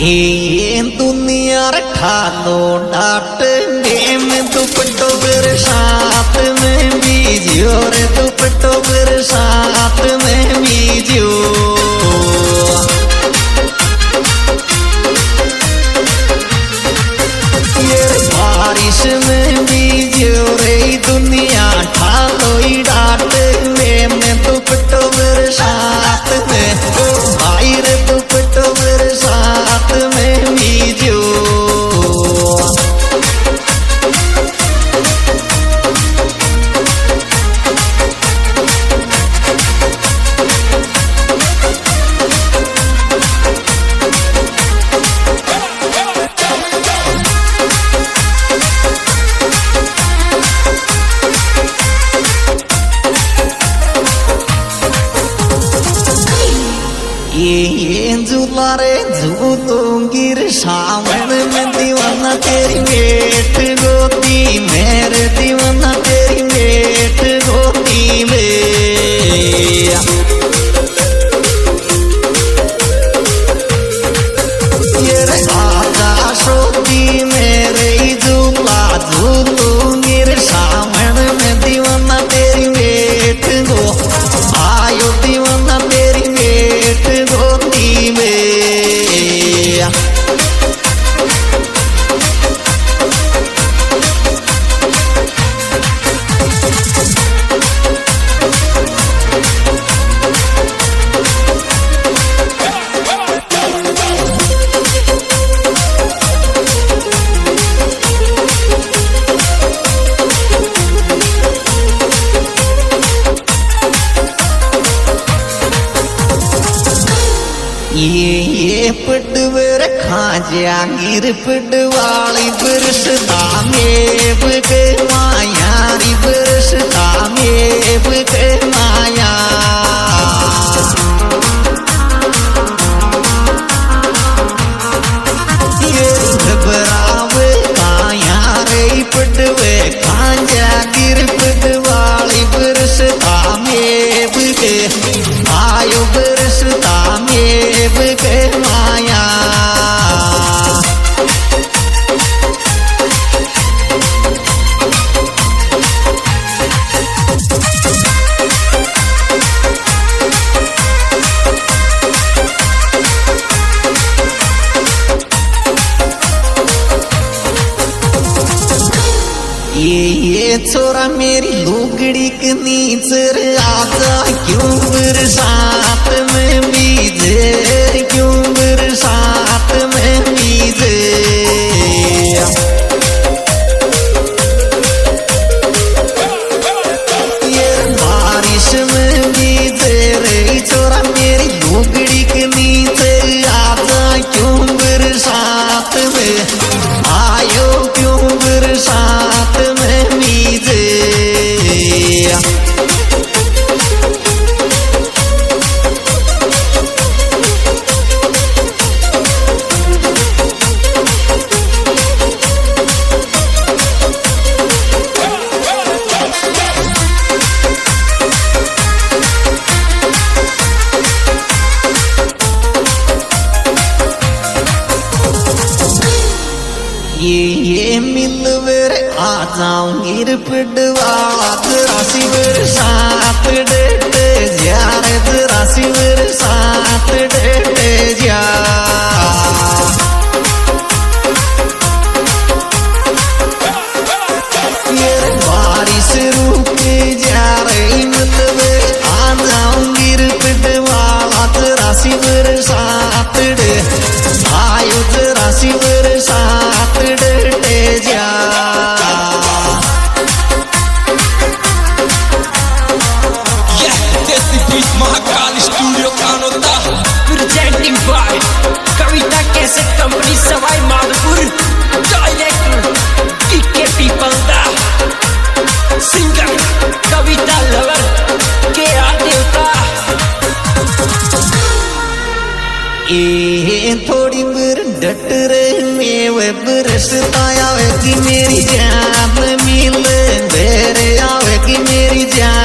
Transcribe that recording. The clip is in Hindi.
ये दुनिया ठालो डाट में दुपट्टो बरसात में बीजियो रे दुपट्टो बरसात में बीजियो ये बारिश में बीजियो रे दुनिया ठालो डाट में दुपट्टो बरसात में भाई रे दुपट्टो बरसात में बीजियो ये झूला रे झूलूंगी रे सावन में दीवाना तेरी मेट गोदी मेरे दीवाना तेरी मेट गोदी में ये रे आजा सोती मेरे झूला झूलूंगी रे सावन में दीवाना तेरी मेट गो आयो दीवाना तेरी मेट गोदी में ये पटवर खाजा गिर पटवाली बरस दामेब के माया री बरस दामेब के माया ये घबरावे काया रे पटवे खाजा गिर पटवाली बरस दामेब के आयो बरस दामेब के माया ये छोरा मेरी लुगड़ी के नीचर आजा क्यों बरसात में बीजे क्यों बरसात में बीजे ये बारिश में बीजे रे छोरा मेरी लुगड़ी के नीचे आजा क्यों बरसात में आयो क्यों बरसात में बीजे ये मिलवर आ जाऊंगी रे पिडवाला तेरासी बरसात डेटे यार तेरासी बरसात डेटे जा ये बारिश रुके जा रही मिलवर आ जाऊंगी रे पिडवाला तेरासी बरसात डे आयो तेरासी बरसात डेटे जा Mahakal studio Kanota presenting by Kavita cassette company Sawai Madhopur director के पीपल दा सिंगर कविता लवर के देवता ये थोड़ी बुर डट रही में वे बरसता आवे कि मेरी जान मिले मेरे आवे कि मेरी जान